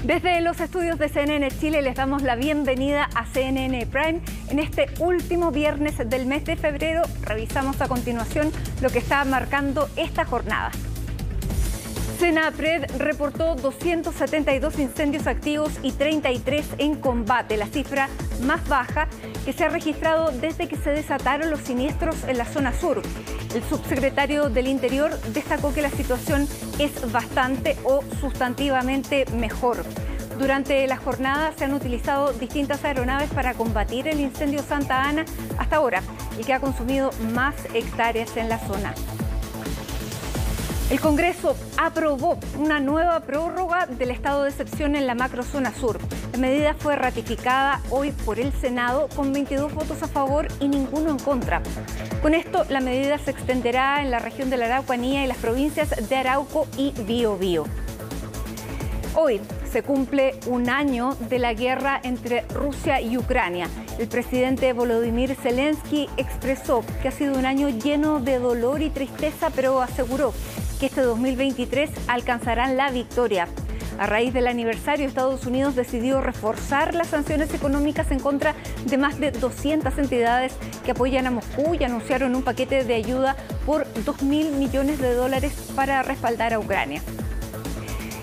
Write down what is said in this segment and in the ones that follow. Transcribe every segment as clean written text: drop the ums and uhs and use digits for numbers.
Desde los estudios de CNN Chile les damos la bienvenida a CNN Prime. En este último viernes del mes de febrero revisamos a continuación lo que está marcando esta jornada. Senapred reportó 272 incendios activos y 33 en combate, la cifra más baja que se ha registrado desde que se desataron los siniestros en la zona sur. El subsecretario del Interior destacó que la situación es bastante o sustantivamente mejor. Durante la jornada se han utilizado distintas aeronaves para combatir el incendio Santa Ana hasta ahora, el que ha consumido más hectáreas en la zona. El Congreso aprobó una nueva prórroga del estado de excepción en la macrozona sur. La medida fue ratificada hoy por el Senado con 22 votos a favor y ninguno en contra. Con esto, la medida se extenderá en la región de la Araucanía y las provincias de Arauco y Biobío. Hoy se cumple un año de la guerra entre Rusia y Ucrania. El presidente Volodymyr Zelensky expresó que ha sido un año lleno de dolor y tristeza, pero aseguró que este 2023 alcanzarán la victoria. A raíz del aniversario, Estados Unidos decidió reforzar las sanciones económicas en contra de más de 200 entidades que apoyan a Moscú y anunciaron un paquete de ayuda por $2.000 millones para respaldar a Ucrania.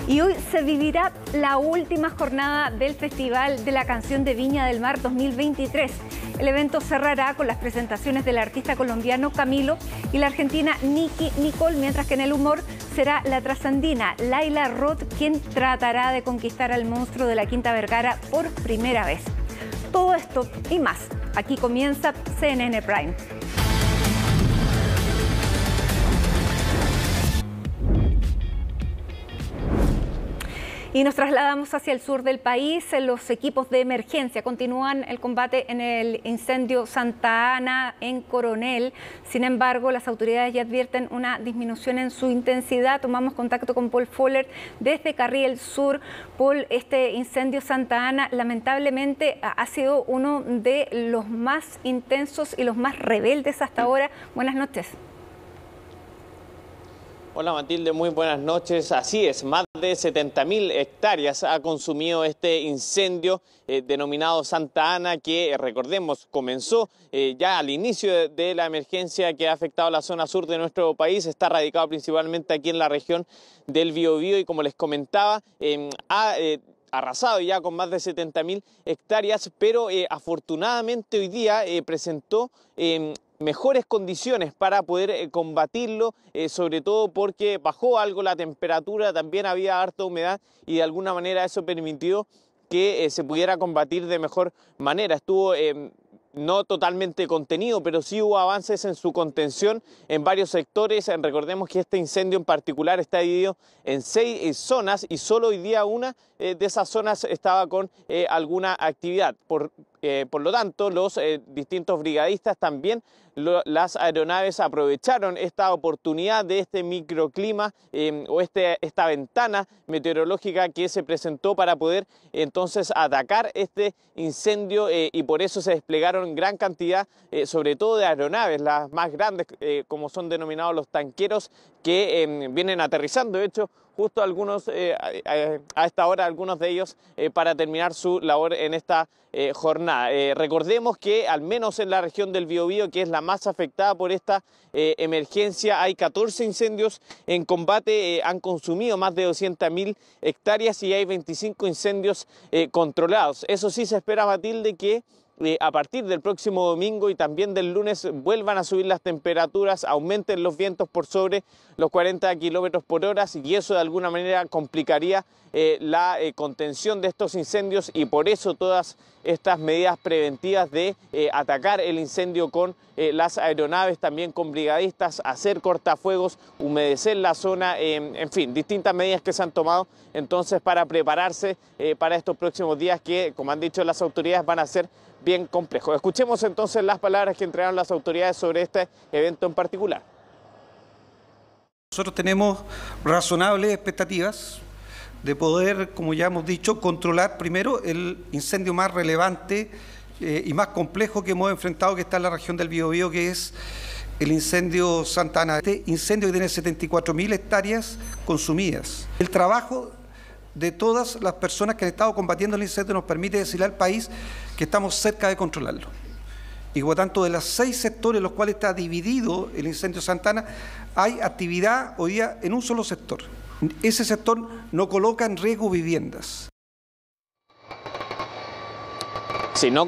Y hoy se vivirá la última jornada del Festival de la Canción de Viña del Mar 2023. El evento cerrará con las presentaciones del artista colombiano Camilo y la argentina Nicki Nicole, mientras que en el humor será la trasandina Laila Roth quien tratará de conquistar al monstruo de la Quinta Vergara por primera vez. Todo esto y más. Aquí comienza CNN Prime. Y nos trasladamos hacia el sur del país. Los equipos de emergencia continúan el combate en el incendio Santa Ana en Coronel. Sin embargo, las autoridades ya advierten una disminución en su intensidad. Tomamos contacto con Paul Foller desde Carriel Sur. Paul, este incendio Santa Ana lamentablemente ha sido uno de los más intensos y los más rebeldes hasta ahora. Buenas noches. Hola Matilde, muy buenas noches. Así es, más de 70.000 hectáreas ha consumido este incendio denominado Santa Ana, que recordemos comenzó ya al inicio de la emergencia que ha afectado la zona sur de nuestro país. Está radicado principalmente aquí en la región del Biobío y, como les comentaba, ha arrasado ya con más de 70.000 hectáreas, pero afortunadamente hoy día presentó mejores condiciones para poder combatirlo, sobre todo porque bajó algo la temperatura, también había harta humedad y de alguna manera eso permitió que se pudiera combatir de mejor manera. Estuvo no totalmente contenido, pero sí hubo avances en su contención en varios sectores. Recordemos que este incendio en particular está dividido en 6 zonas y solo hoy día una de esas zonas estaba con alguna actividad. Por lo tanto, los distintos brigadistas también, las aeronaves aprovecharon esta oportunidad de este microclima o esta ventana meteorológica que se presentó para poder entonces atacar este incendio y por eso se desplegaron gran cantidad, sobre todo de aeronaves, las más grandes, como son denominados los tanqueros, que vienen aterrizando. De hecho, justo algunos, a esta hora, algunos de ellos para terminar su labor en esta jornada. Recordemos que al menos en la región del Biobío, que es la más afectada por esta emergencia, hay 14 incendios en combate, han consumido más de 200.000 hectáreas y hay 25 incendios controlados. Eso sí, se espera, Matilde, que a partir del próximo domingo y también del lunes vuelvan a subir las temperaturas, aumenten los vientos por sobre los 40 kilómetros por hora y eso de alguna manera complicaría la contención de estos incendios y por eso todas estas medidas preventivas de atacar el incendio con las aeronaves, también con brigadistas, hacer cortafuegos, humedecer la zona, en fin, distintas medidas que se han tomado entonces para prepararse para estos próximos días que, como han dicho las autoridades, van a ser bien complejos. Escuchemos entonces las palabras que entregaron las autoridades sobre este evento en particular. Nosotros tenemos razonables expectativas de poder, como ya hemos dicho, controlar primero el incendio más relevante y más complejo que hemos enfrentado, que está en la región del Biobío, que es el incendio Santa Ana. Este incendio que tiene 74.000 hectáreas consumidas. El trabajo de todas las personas que han estado combatiendo el incendio nos permite decirle al país que estamos cerca de controlarlo. Y por lo tanto, de los 6 sectores en los cuales está dividido el incendio Santa Ana, hay actividad hoy día en un solo sector. Ese sector no coloca en riesgo viviendas. Sí, no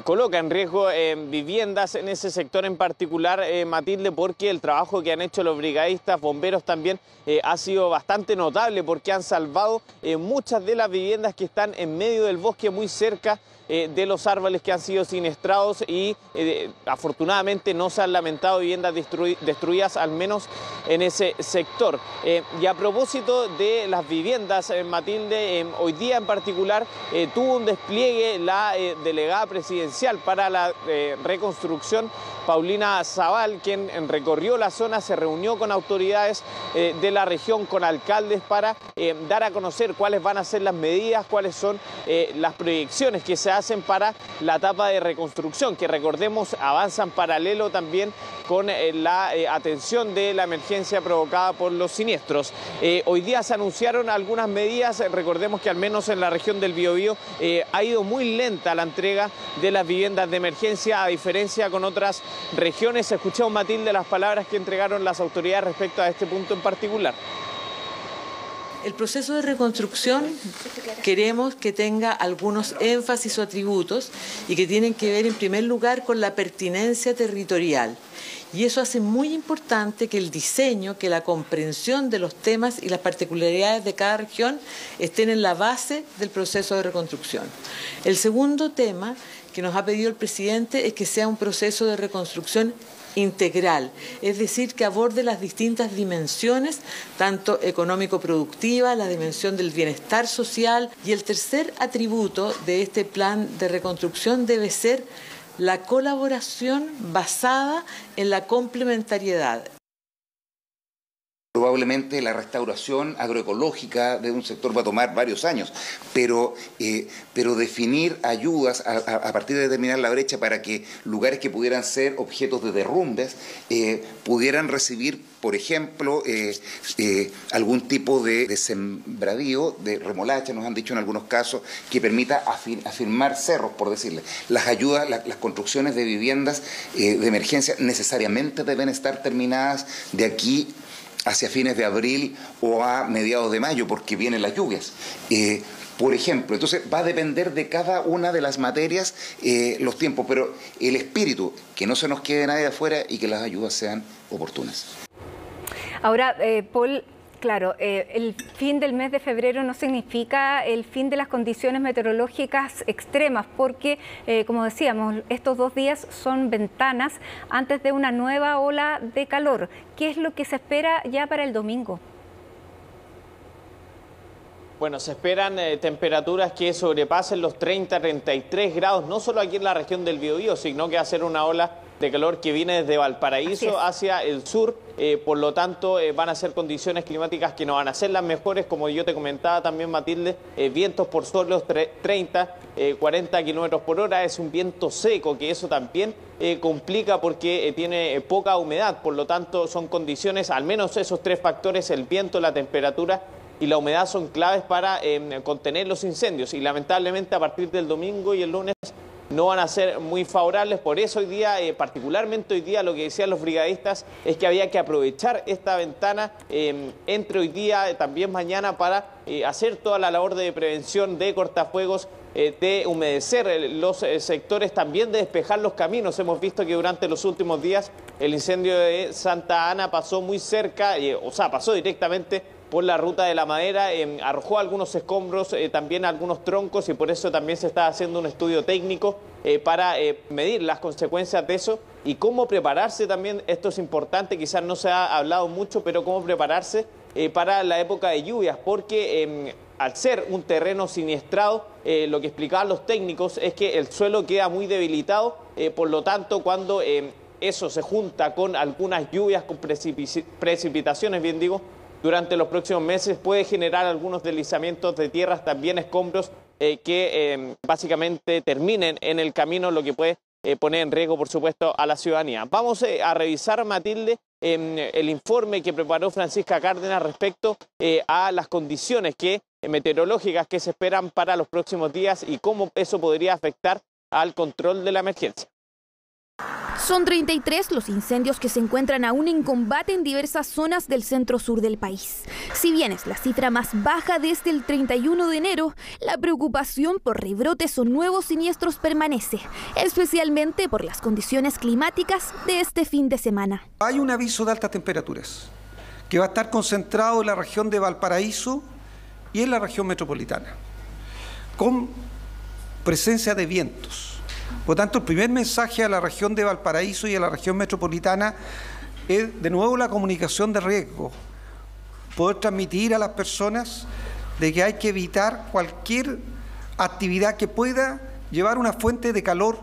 coloca en riesgo viviendas en ese sector en particular, Matilde, porque el trabajo que han hecho los brigadistas, bomberos también, ha sido bastante notable porque han salvado muchas de las viviendas que están en medio del bosque, muy cerca de los árboles que han sido siniestrados y afortunadamente no se han lamentado viviendas destruidas, al menos en ese sector. Y a propósito de las viviendas, Matilde, hoy día en particular tuvo un despliegue la delegada presidencial para la reconstrucción, Paulina Zabal, quien recorrió la zona, se reunió con autoridades de la región, con alcaldes, para dar a conocer cuáles van a ser las medidas, cuáles son las proyecciones que se hacen para la etapa de reconstrucción, que recordemos avanza en paralelo también con la atención de la emergencia provocada por los siniestros. Hoy día se anunciaron algunas medidas, recordemos que al menos en la región del Biobío ha ido muy lenta la entrega de las viviendas de emergencia, a diferencia con otras regiones. Escuchamos, Matilde, las palabras que entregaron las autoridades respecto a este punto en particular. El proceso de reconstrucción queremos que tenga algunos énfasis o atributos y que tienen que ver en primer lugar con la pertinencia territorial. Y eso hace muy importante que el diseño, que la comprensión de los temas y las particularidades de cada región estén en la base del proceso de reconstrucción. El segundo tema que nos ha pedido el presidente es que sea un proceso de reconstrucción integral, es decir, que aborde las distintas dimensiones, tanto económico-productiva, la dimensión del bienestar social, y el tercer atributo de este plan de reconstrucción debe ser la colaboración basada en la complementariedad. Probablemente la restauración agroecológica de un sector va a tomar varios años, pero definir ayudas a partir de determinar la brecha para que lugares que pudieran ser objetos de derrumbes pudieran recibir, por ejemplo, algún tipo de sembradío, de remolacha, nos han dicho en algunos casos, que permita afirmar cerros, por decirle. Las ayudas, las construcciones de viviendas de emergencia necesariamente deben estar terminadas de aquí hacia fines de abril o a mediados de mayo, porque vienen las lluvias. Por ejemplo, entonces va a depender de cada una de las materias los tiempos, pero el espíritu, que no se nos quede nadie afuera y que las ayudas sean oportunas. Ahora, Paul, claro, el fin del mes de febrero no significa el fin de las condiciones meteorológicas extremas, porque, como decíamos, estos 2 días son ventanas antes de una nueva ola de calor. ¿Qué es lo que se espera ya para el domingo? Bueno, se esperan temperaturas que sobrepasen los 30-33 grados, no solo aquí en la región del Biobío, sino que va a ser una ola de calor que viene desde Valparaíso hacia el sur, por lo tanto van a ser condiciones climáticas que no van a ser las mejores, como yo te comentaba también, Matilde, vientos por sobre los 30-40 kilómetros por hora, es un viento seco, que eso también complica porque tiene poca humedad, por lo tanto son condiciones, al menos esos 3 factores, el viento, la temperatura y la humedad, son claves para contener los incendios, y lamentablemente a partir del domingo y el lunes no van a ser muy favorables. Por eso hoy día, particularmente hoy día, lo que decían los brigadistas es que había que aprovechar esta ventana entre hoy día, también mañana, para hacer toda la labor de prevención, de cortafuegos, de humedecer los sectores, también de despejar los caminos. Hemos visto que durante los últimos días el incendio de Santa Ana pasó muy cerca, pasó directamente por la ruta de la madera, arrojó algunos escombros, también algunos troncos, y por eso también se está haciendo un estudio técnico para medir las consecuencias de eso y cómo prepararse también. Esto es importante, quizás no se ha hablado mucho, pero cómo prepararse para la época de lluvias, porque al ser un terreno siniestrado, lo que explicaban los técnicos es que el suelo queda muy debilitado, por lo tanto, cuando eso se junta con algunas lluvias, con precipitaciones, bien digo, durante los próximos meses, puede generar algunos deslizamientos de tierras, también escombros que básicamente terminen en el camino, lo que puede poner en riesgo, por supuesto, a la ciudadanía. Vamos a revisar, Matilde, el informe que preparó Francisca Cárdenas respecto a las condiciones meteorológicas que se esperan para los próximos días y cómo eso podría afectar al control de la emergencia. Son 33 los incendios que se encuentran aún en combate en diversas zonas del centro-sur del país. Si bien es la cifra más baja desde el 31 de enero, la preocupación por rebrotes o nuevos siniestros permanece, especialmente por las condiciones climáticas de este fin de semana. Hay un aviso de altas temperaturas que va a estar concentrado en la región de Valparaíso y en la región metropolitana, con presencia de vientos. Por lo tanto, el primer mensaje a la región de Valparaíso y a la región metropolitana es, de nuevo, la comunicación de riesgo. Poder transmitir a las personas de que hay que evitar cualquier actividad que pueda llevar una fuente de calor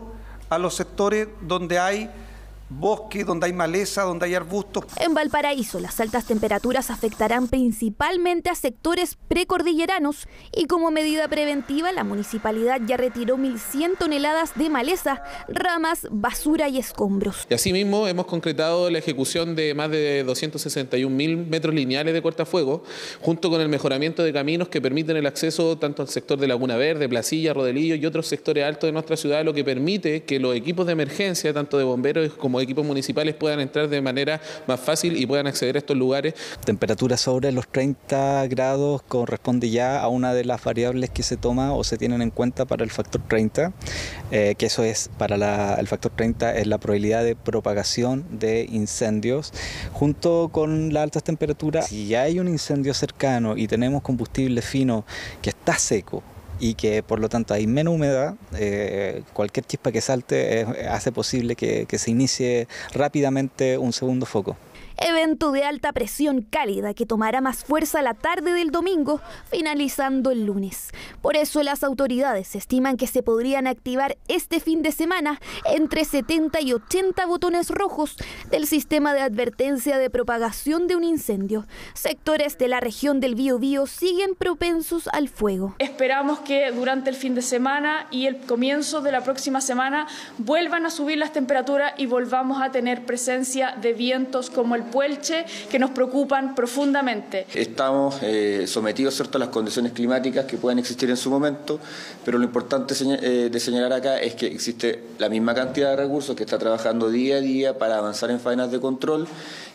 a los sectores donde hay bosque, donde hay maleza, donde hay arbustos. En Valparaíso, las altas temperaturas afectarán principalmente a sectores precordilleranos y como medida preventiva, la municipalidad ya retiró 1.100 toneladas de maleza, ramas, basura y escombros. Y asimismo, hemos concretado la ejecución de más de 261.000 metros lineales de cortafuegos, junto con el mejoramiento de caminos que permiten el acceso tanto al sector de Laguna Verde, Placilla, Rodelillo y otros sectores altos de nuestra ciudad, lo que permite que los equipos de emergencia, tanto de bomberos como equipos municipales, puedan entrar de manera más fácil y puedan acceder a estos lugares. Temperatura sobre los 30 grados corresponde ya a una de las variables que se toma o se tienen en cuenta para el factor 30, que eso es, el factor 30 es la probabilidad de propagación de incendios, junto con las altas temperaturas. Si ya hay un incendio cercano y tenemos combustible fino que está seco, y que por lo tanto hay menos humedad, cualquier chispa que salte hace posible que se inicie rápidamente un segundo foco. Evento de alta presión cálida que tomará más fuerza la tarde del domingo, finalizando el lunes. Por eso las autoridades estiman que se podrían activar este fin de semana entre 70 y 80 botones rojos del sistema de advertencia de propagación de un incendio. Sectores de la región del Biobío siguen propensos al fuego. Esperamos que durante el fin de semana y el comienzo de la próxima semana vuelvan a subir las temperaturas y volvamos a tener presencia de vientos como el Puelche, que nos preocupan profundamente. Estamos sometidos, ¿cierto?, a las condiciones climáticas que puedan existir en su momento, pero lo importante de señalar acá es que existe la misma cantidad de recursos que está trabajando día a día para avanzar en faenas de control.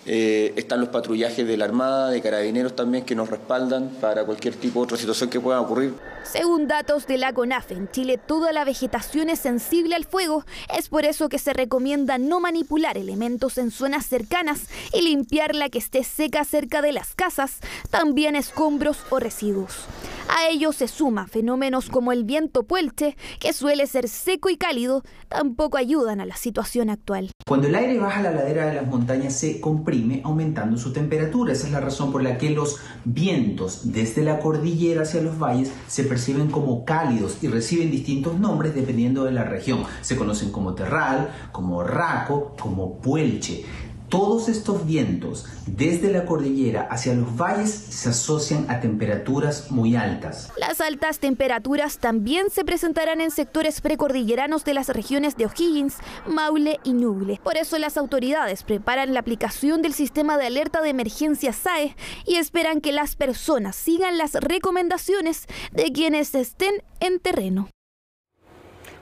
Están los patrullajes de la Armada, de Carabineros también, que nos respaldan para cualquier tipo de otra situación que pueda ocurrir. Según datos de la CONAF, en Chile toda la vegetación es sensible al fuego. Es por eso que se recomienda no manipular elementos en zonas cercanas y limpiar la que esté seca cerca de las casas, también escombros o residuos. A ello se suma fenómenos como el viento Puelche, que suele ser seco y cálido, tampoco ayudan a la situación actual. Cuando el aire baja a la ladera de las montañas se comprime, aumentando su temperatura. Esa es la razón por la que los vientos desde la cordillera hacia los valles se perciben como cálidos y reciben distintos nombres dependiendo de la región. Se conocen como terral, como raco, como puelche. Todos estos vientos desde la cordillera hacia los valles se asocian a temperaturas muy altas. Las altas temperaturas también se presentarán en sectores precordilleranos de las regiones de O'Higgins, Maule y Ñuble. Por eso las autoridades preparan la aplicación del sistema de alerta de emergencia SAE y esperan que las personas sigan las recomendaciones de quienes estén en terreno.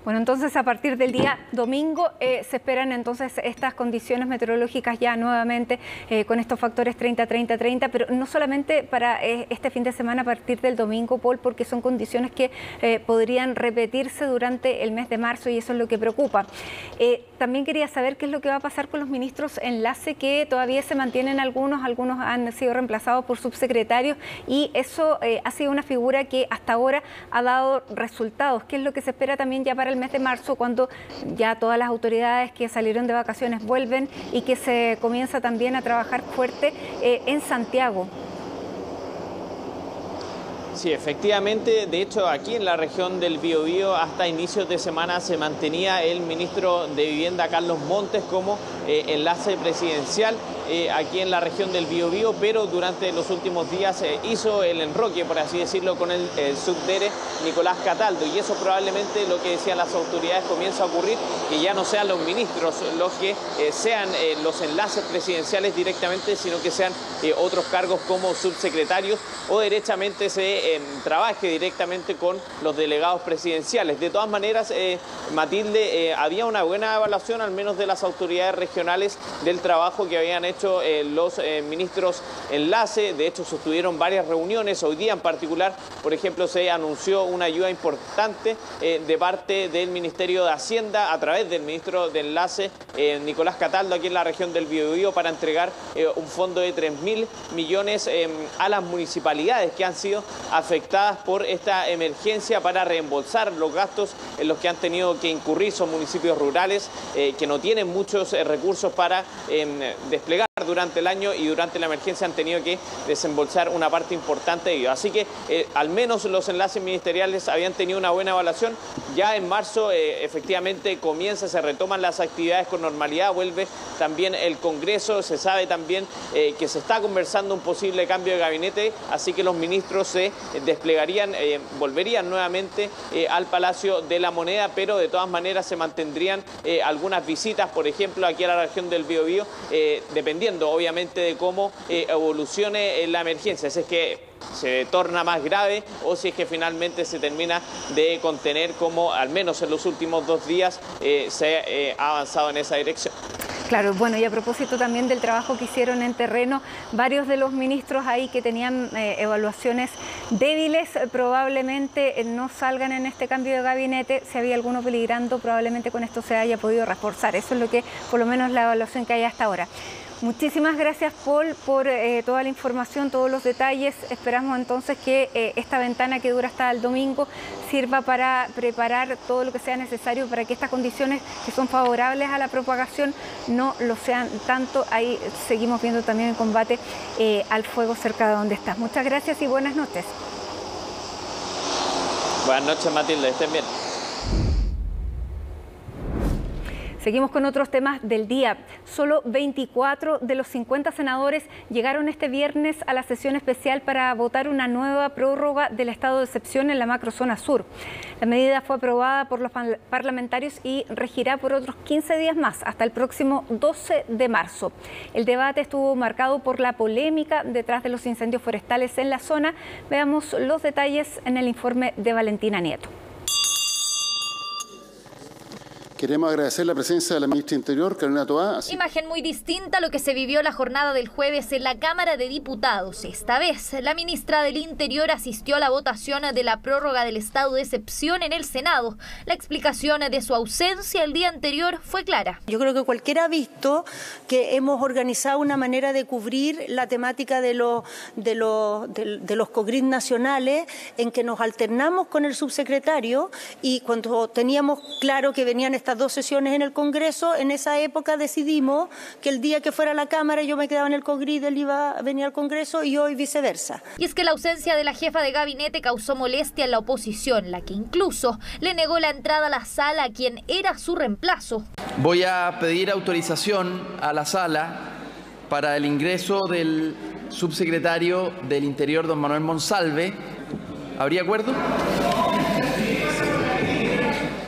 Bueno, entonces a partir del día domingo se esperan entonces estas condiciones meteorológicas ya nuevamente con estos factores 30-30-30, pero no solamente para este fin de semana a partir del domingo, Paul, porque son condiciones que podrían repetirse durante el mes de marzo y eso es lo que preocupa. También quería saber qué es lo que va a pasar con los ministros enlace, que todavía se mantienen algunos han sido reemplazados por subsecretarios y eso ha sido una figura que hasta ahora ha dado resultados. ¿Qué es lo que se espera también ya para el mes de marzo, cuando ya todas las autoridades que salieron de vacaciones vuelven y que se comienza también a trabajar fuerte en Santiago? Sí, efectivamente, de hecho aquí en la región del Biobío hasta inicios de semana se mantenía el ministro de Vivienda Carlos Montes como enlace presidencial. aquí en la región del Biobío, pero durante los últimos días hizo el enroque, por así decirlo, con el subdere Nicolás Cataldo, y eso probablemente, lo que decían las autoridades, comienza a ocurrir, que ya no sean los ministros los que sean los enlaces presidenciales directamente, sino que sean otros cargos como subsecretarios, o derechamente se trabaje directamente con los delegados presidenciales. De todas maneras, Matilde, había una buena evaluación, al menos de las autoridades regionales, del trabajo que habían hecho los ministros enlace. De hecho, sostuvieron varias reuniones. Hoy día en particular, por ejemplo, se anunció una ayuda importante de parte del Ministerio de Hacienda a través del ministro de enlace, Nicolás Cataldo, aquí en la región del Biobío, para entregar un fondo de 3.000 millones a las municipalidades que han sido afectadas por esta emergencia, para reembolsar los gastos en los que han tenido que incurrir. Son municipios rurales que no tienen muchos recursos para desplegar durante el año, y durante la emergencia han tenido que desembolsar una parte importante de ello. Así que al menos los enlaces ministeriales habían tenido una buena evaluación. Ya en marzo efectivamente se retoman las actividades con normalidad, vuelve también el Congreso. Se sabe también que se está conversando un posible cambio de gabinete, así que los ministros se desplegarían, volverían nuevamente al Palacio de la Moneda, pero de todas maneras se mantendrían algunas visitas, por ejemplo, aquí a la región del Biobío, dependiendo obviamente de cómo evolucione la emergencia, si es que se torna más grave o si es que finalmente se termina de contener, como al menos en los últimos 2 días se ha avanzado en esa dirección. Claro, bueno, y a propósito también del trabajo que hicieron en terreno, varios de los ministros ahí que tenían evaluaciones débiles probablemente no salgan en este cambio de gabinete. Si había alguno peligrando, probablemente con esto se haya podido reforzar. Eso es lo que, por lo menos, la evaluación que hay hasta ahora. Muchísimas gracias, Paul, por toda la información, todos los detalles. Esperamos entonces que esta ventana que dura hasta el domingo sirva para preparar todo lo que sea necesario para que estas condiciones que son favorables a la propagación no lo sean tanto. Ahí seguimos viendo también el combate al fuego cerca de donde estás. Muchas gracias y buenas noches. Buenas noches, Matilde, estén bien. Seguimos con otros temas del día. Solo 24 de los 50 senadores llegaron este viernes a la sesión especial para votar una nueva prórroga del estado de excepción en la macrozona sur. La medida fue aprobada por los parlamentarios y regirá por otros 15 días más, hasta el próximo 12 de marzo. El debate estuvo marcado por la polémica detrás de los incendios forestales en la zona. Veamos los detalles en el informe de Valentina Nieto. Queremos agradecer la presencia de la ministra de Interior, Carolina Toá. Imagen muy distinta a lo que se vivió la jornada del jueves en la Cámara de Diputados. Esta vez, la ministra del Interior asistió a la votación de la prórroga del estado de excepción en el Senado. La explicación de su ausencia el día anterior fue clara. Yo creo que cualquiera ha visto que hemos organizado una manera de cubrir la temática de los COGRID nacionales, en que nos alternamos con el subsecretario, y cuando teníamos claro que venían estas 2 sesiones en el Congreso, en esa época decidimos que el día que fuera a la Cámara yo me quedaba en el COGRID, él venía al Congreso, y hoy viceversa. Y es que la ausencia de la jefa de gabinete causó molestia en la oposición, la que incluso le negó la entrada a la sala a quien era su reemplazo. Voy a pedir autorización a la sala para el ingreso del subsecretario del Interior, don Manuel Monsalve. ¿Habría acuerdo?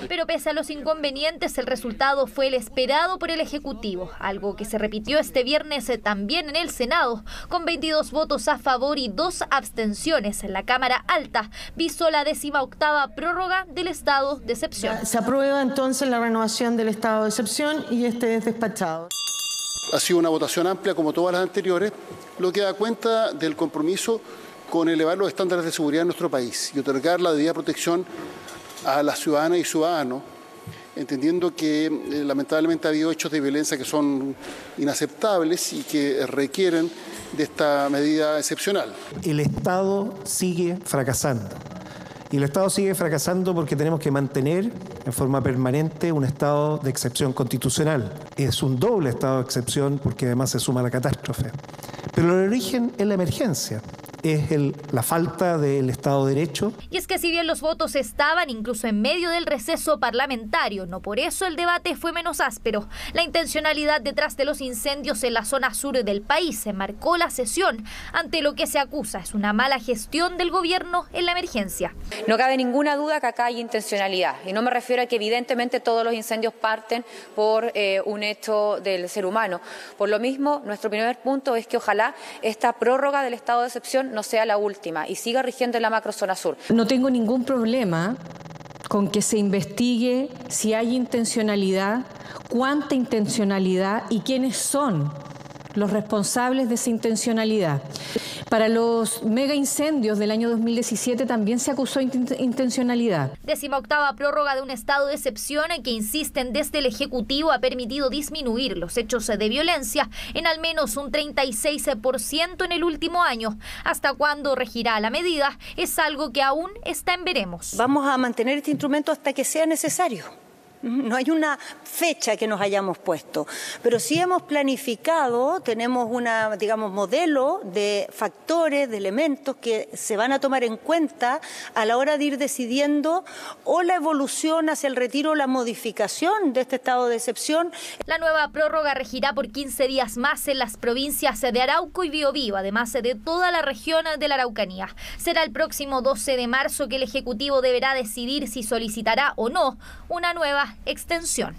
Pero pese a los inconvenientes, el resultado fue el esperado por el Ejecutivo, algo que se repitió este viernes también en el Senado, con 22 votos a favor y 2 abstenciones. En la Cámara Alta visó la 18ª prórroga del estado de excepción. Se aprueba entonces la renovación del estado de excepción y este es despachado. Ha sido una votación amplia como todas las anteriores, lo que da cuenta del compromiso con elevar los estándares de seguridad en nuestro país y otorgar la debida protección a las ciudadanas y ciudadanos, entendiendo que lamentablemente ha habido hechos de violencia que son inaceptables y que requieren de esta medida excepcional. El Estado sigue fracasando. Y el Estado sigue fracasando porque tenemos que mantener en forma permanente un estado de excepción constitucional. Es un doble estado de excepción porque además se suma la catástrofe. Pero el origen es la emergencia. es la falta del Estado de Derecho. Y es que si bien los votos estaban incluso en medio del receso parlamentario, no por eso el debate fue menos áspero. La intencionalidad detrás de los incendios en la zona sur del país se marcó la sesión ante lo que se acusa es una mala gestión del gobierno en la emergencia. No cabe ninguna duda que acá hay intencionalidad y no me refiero a que evidentemente todos los incendios parten por un hecho del ser humano. Por lo mismo, nuestro primer punto es que ojalá esta prórroga del estado de excepción no sea la última y siga rigiendo en la macrozona sur. No tengo ningún problema con que se investigue si hay intencionalidad, cuánta intencionalidad y quiénes son los responsables de esa intencionalidad. Para los mega incendios del año 2017 también se acusó intencionalidad. 18ª prórroga de un estado de excepción que, insisten desde el Ejecutivo, ha permitido disminuir los hechos de violencia en al menos un 36% en el último año. ¿Hasta cuándo regirá la medida? Es algo que aún está en veremos. Vamos a mantener este instrumento hasta que sea necesario. No hay una fecha que nos hayamos puesto, pero sí hemos planificado, tenemos modelo de factores, de elementos que se van a tomar en cuenta a la hora de ir decidiendo o la evolución hacia el retiro o la modificación de este estado de excepción. La nueva prórroga regirá por 15 días más en las provincias de Arauco y Biobío, además de toda la región de la Araucanía. Será el próximo 12 de marzo que el Ejecutivo deberá decidir si solicitará o no una nueva extensión.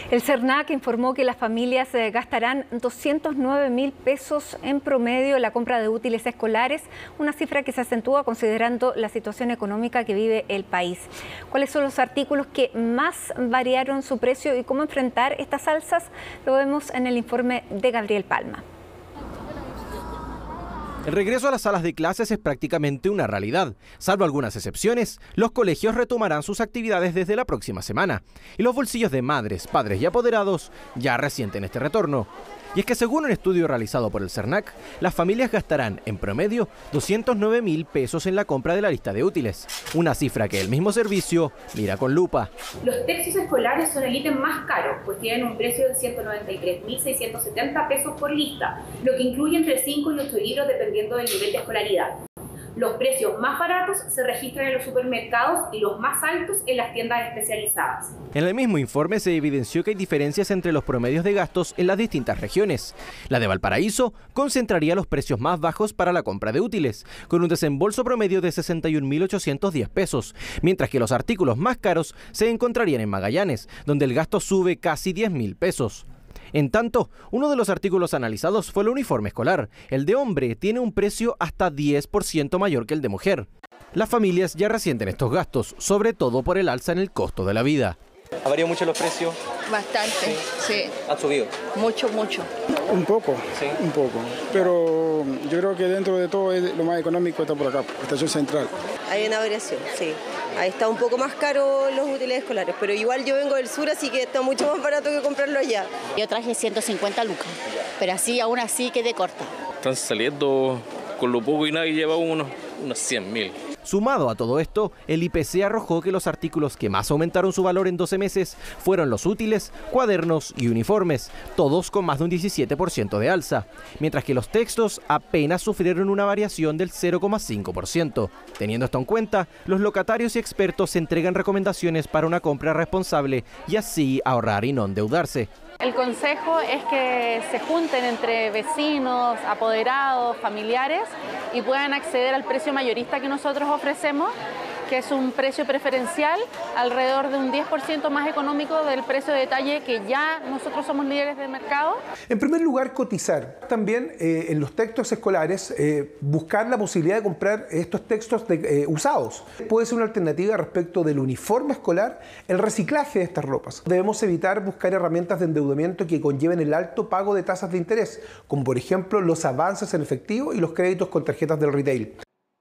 El CERNAC informó que las familias gastarán 209.000 pesos en promedio en la compra de útiles escolares, una cifra que se acentúa considerando la situación económica que vive el país. ¿Cuáles son los artículos que más variaron su precio y cómo enfrentar estas alzas? Lo vemos en el informe de Gabriel Palma. El regreso a las salas de clases es prácticamente una realidad. Salvo algunas excepciones, los colegios retomarán sus actividades desde la próxima semana. Y los bolsillos de madres, padres y apoderados ya resienten este retorno. Y es que según un estudio realizado por el CERNAC, las familias gastarán en promedio 209.000 pesos en la compra de la lista de útiles. Una cifra que el mismo servicio mira con lupa. Los textos escolares son el ítem más caro, pues tienen un precio de 193.670 pesos por lista, lo que incluye entre 5 y 8 libros dependiendo del nivel de escolaridad. Los precios más baratos se registran en los supermercados y los más altos en las tiendas especializadas. En el mismo informe se evidenció que hay diferencias entre los promedios de gastos en las distintas regiones. La de Valparaíso concentraría los precios más bajos para la compra de útiles, con un desembolso promedio de 61.810 pesos, mientras que los artículos más caros se encontrarían en Magallanes, donde el gasto sube casi 10.000 pesos. En tanto, uno de los artículos analizados fue el uniforme escolar. El de hombre tiene un precio hasta 10% mayor que el de mujer. Las familias ya resienten estos gastos, sobre todo por el alza en el costo de la vida. ¿Ha variado mucho los precios? Bastante, sí. ¿Han subido? Mucho, mucho. Un poco, sí. Un poco. Pero yo creo que dentro de todo lo más económico está por acá, Estación Central. Hay una variación, sí. Ahí está un poco más caro los útiles escolares, pero igual yo vengo del sur, así que está mucho más barato que comprarlo allá. Yo traje 150 lucas, pero aún así quedé corta. Están saliendo con lo poco y nadie lleva unos 100.000. Sumado a todo esto, el IPC arrojó que los artículos que más aumentaron su valor en 12 meses fueron los útiles, cuadernos y uniformes, todos con más de un 17% de alza, mientras que los textos apenas sufrieron una variación del 0,5%. Teniendo esto en cuenta, los locatarios y expertos entregan recomendaciones para una compra responsable y así ahorrar y no endeudarse. El consejo es que se junten entre vecinos, apoderados, familiares y puedan acceder al precio mayorista que nosotros ofrecemos, que es un precio preferencial alrededor de un 10% más económico del precio de detalle que ya nosotros somos líderes de mercado. En primer lugar, cotizar. También en los textos escolares, buscar la posibilidad de comprar estos textos usados. Puede ser una alternativa respecto del uniforme escolar, el reciclaje de estas ropas. Debemos evitar buscar herramientas de endeudamiento que conlleven el alto pago de tasas de interés, como por ejemplo los avances en efectivo y los créditos con tarjetas del retail.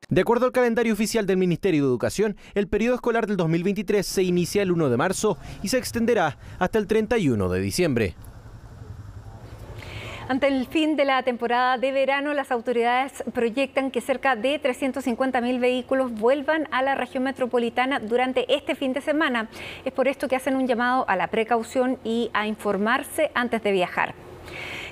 De acuerdo al calendario oficial del Ministerio de Educación, el periodo escolar del 2023 se inicia el 1 de marzo y se extenderá hasta el 31 de diciembre. Ante el fin de la temporada de verano, las autoridades proyectan que cerca de 350.000 vehículos vuelvan a la región metropolitana durante este fin de semana. Es por esto que hacen un llamado a la precaución y a informarse antes de viajar.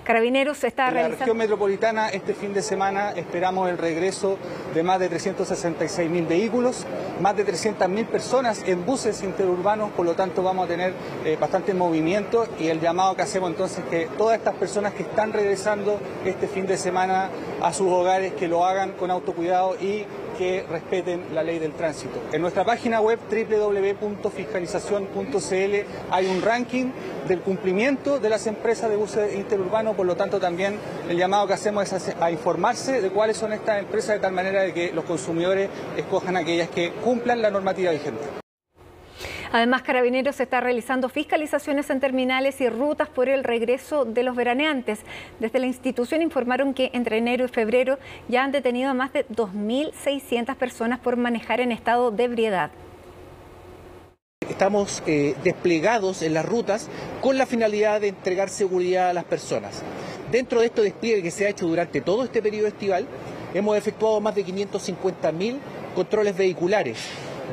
Carabineros está realizando... En la región metropolitana este fin de semana esperamos el regreso de más de 366.000 vehículos, más de 300.000 personas en buses interurbanos, por lo tanto vamos a tener bastante movimiento, y el llamado que hacemos entonces es que todas estas personas que están regresando este fin de semana a sus hogares, que lo hagan con autocuidado y que respeten la ley del tránsito. En nuestra página web www.fiscalizacion.cl hay un ranking del cumplimiento de las empresas de buses interurbanos, por lo tanto también el llamado que hacemos es a informarse de cuáles son estas empresas, de tal manera de que los consumidores escojan aquellas que cumplan la normativa vigente. Además, Carabineros está realizando fiscalizaciones en terminales y rutas por el regreso de los veraneantes. Desde la institución informaron que entre enero y febrero ya han detenido a más de 2.600 personas por manejar en estado de ebriedad. Estamos desplegados en las rutas con la finalidad de entregar seguridad a las personas. Dentro de este despliegue que se ha hecho durante todo este periodo estival, hemos efectuado más de 550.000 controles vehiculares.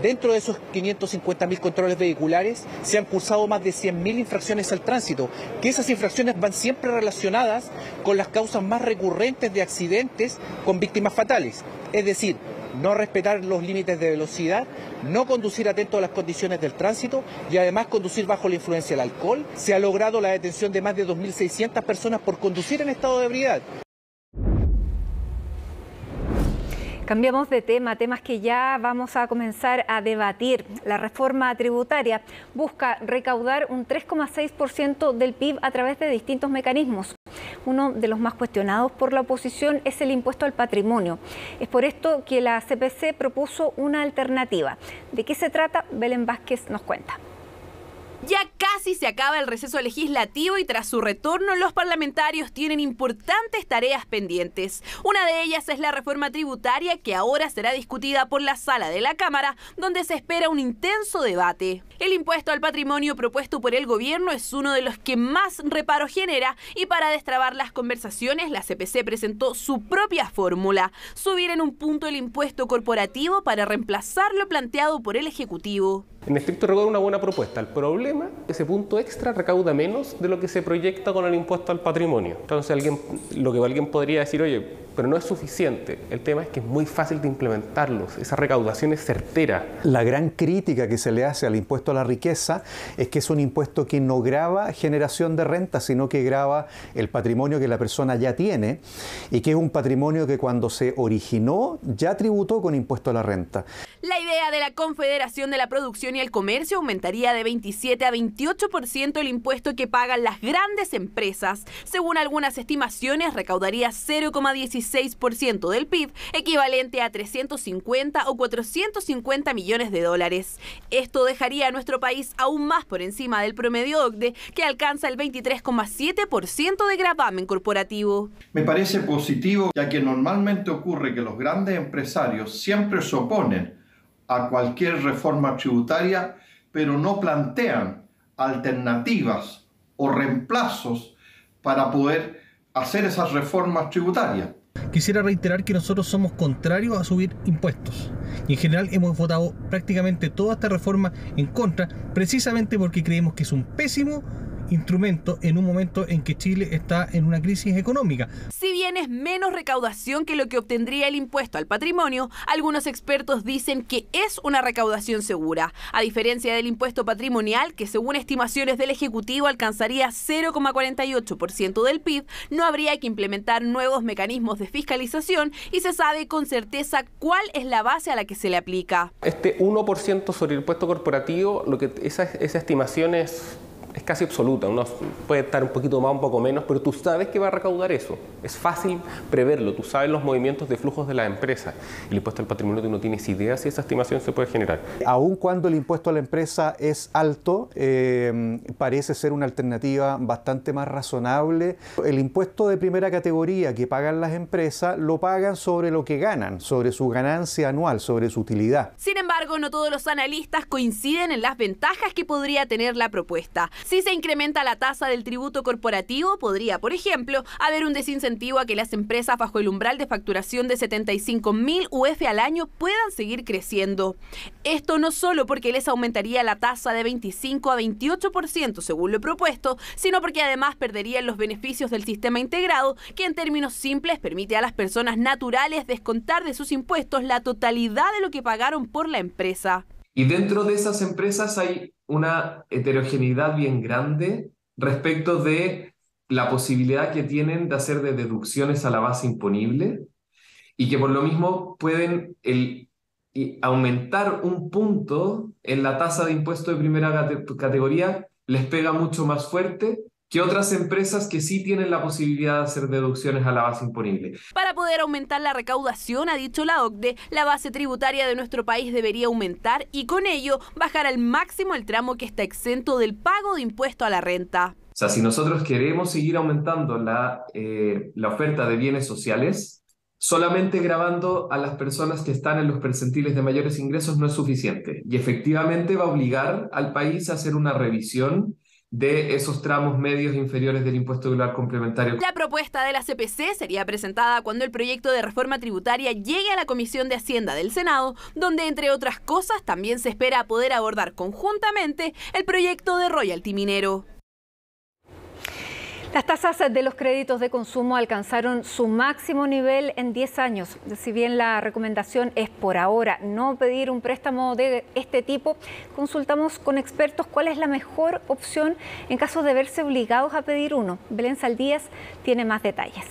Dentro de esos 550.000 controles vehiculares se han cursado más de 100.000 infracciones al tránsito, que esas infracciones van siempre relacionadas con las causas más recurrentes de accidentes con víctimas fatales. Es decir, no respetar los límites de velocidad, no conducir atento a las condiciones del tránsito y además conducir bajo la influencia del alcohol. Se ha logrado la detención de más de 2.600 personas por conducir en estado de ebriedad. Cambiamos de tema, temas que ya vamos a comenzar a debatir. La reforma tributaria busca recaudar un 3,6% del PIB a través de distintos mecanismos. Uno de los más cuestionados por la oposición es el impuesto al patrimonio. Es por esto que la CPC propuso una alternativa. ¿De qué se trata? Belén Vázquez nos cuenta. Ya casi se acaba el receso legislativo y tras su retorno los parlamentarios tienen importantes tareas pendientes. Una de ellas es la reforma tributaria que ahora será discutida por la sala de la Cámara, donde se espera un intenso debate. El impuesto al patrimonio propuesto por el gobierno es uno de los que más reparo genera y para destrabar las conversaciones la CPC presentó su propia fórmula: subir en un punto el impuesto corporativo para reemplazar lo planteado por el Ejecutivo. En estricto rigor, una buena propuesta. El problema es que ese punto extra recauda menos de lo que se proyecta con el impuesto al patrimonio. Entonces lo que alguien podría decir, oye, pero no es suficiente. El tema es que es muy fácil de implementarlos. Esa recaudación es certera. La gran crítica que se le hace al impuesto a la riqueza es que es un impuesto que no grava generación de renta, sino que grava el patrimonio que la persona ya tiene y que es un patrimonio que cuando se originó ya tributó con impuesto a la renta. La idea de la Confederación de la Producción y el Comercio aumentaría de 27 a 28% el impuesto que pagan las grandes empresas. Según algunas estimaciones, recaudaría 0,16% del PIB, equivalente a 350 o 450 millones de dólares. Esto dejaría a nuestro país aún más por encima del promedio OCDE, que alcanza el 23,7% de gravamen corporativo. Me parece positivo, ya que normalmente ocurre que los grandes empresarios siempre se oponen a cualquier reforma tributaria, pero no plantean alternativas o reemplazos para poder hacer esas reformas tributarias. Quisiera reiterar que nosotros somos contrarios a subir impuestos y en general hemos votado prácticamente toda esta reforma en contra, precisamente porque creemos que es un pésimo instrumento en un momento en que Chile está en una crisis económica. Si bien es menos recaudación que lo que obtendría el impuesto al patrimonio, algunos expertos dicen que es una recaudación segura, a diferencia del impuesto patrimonial, que según estimaciones del Ejecutivo alcanzaría 0,48% del PIB, no habría que implementar nuevos mecanismos de fiscalización y se sabe con certeza cuál es la base a la que se le aplica. Este 1% sobre el impuesto corporativo, esa estimación es casi absoluta. Uno puede estar un poquito más, un poco menos, pero tú sabes que va a recaudar eso. Es fácil preverlo, tú sabes los movimientos de flujos de las empresas. El impuesto al patrimonio, tú no tienes idea si esa estimación se puede generar. Aun cuando el impuesto a la empresa es alto, parece ser una alternativa bastante más razonable. El impuesto de primera categoría que pagan las empresas lo pagan sobre lo que ganan, sobre su ganancia anual, sobre su utilidad. Sin embargo, no todos los analistas coinciden en las ventajas que podría tener la propuesta. Si se incrementa la tasa del tributo corporativo, podría, por ejemplo, haber un desincentivo a que las empresas bajo el umbral de facturación de 75.000 UF al año puedan seguir creciendo. Esto no solo porque les aumentaría la tasa de 25 a 28% según lo propuesto, sino porque además perderían los beneficios del sistema integrado, que en términos simples permite a las personas naturales descontar de sus impuestos la totalidad de lo que pagaron por la empresa. Y dentro de esas empresas hay una heterogeneidad bien grande respecto de la posibilidad que tienen de hacer de deducciones a la base imponible y que por lo mismo pueden aumentar un punto en la tasa de impuesto de primera categoría, les pega mucho más fuerte que otras empresas que sí tienen la posibilidad de hacer deducciones a la base imponible. Para poder aumentar la recaudación, ha dicho la OCDE, la base tributaria de nuestro país debería aumentar y con ello bajar al máximo el tramo que está exento del pago de impuesto a la renta. O sea, si nosotros queremos seguir aumentando la oferta de bienes sociales, solamente gravando a las personas que están en los percentiles de mayores ingresos no es suficiente. Y efectivamente va a obligar al país a hacer una revisión de esos tramos medios inferiores del impuesto global complementario. La propuesta de la CPC sería presentada cuando el proyecto de reforma tributaria llegue a la Comisión de Hacienda del Senado, donde entre otras cosas también se espera poder abordar conjuntamente el proyecto de royalty minero. Las tasas de los créditos de consumo alcanzaron su máximo nivel en 10 años. Si bien la recomendación es por ahora no pedir un préstamo de este tipo, consultamos con expertos cuál es la mejor opción en caso de verse obligados a pedir uno. Belén Saldías tiene más detalles.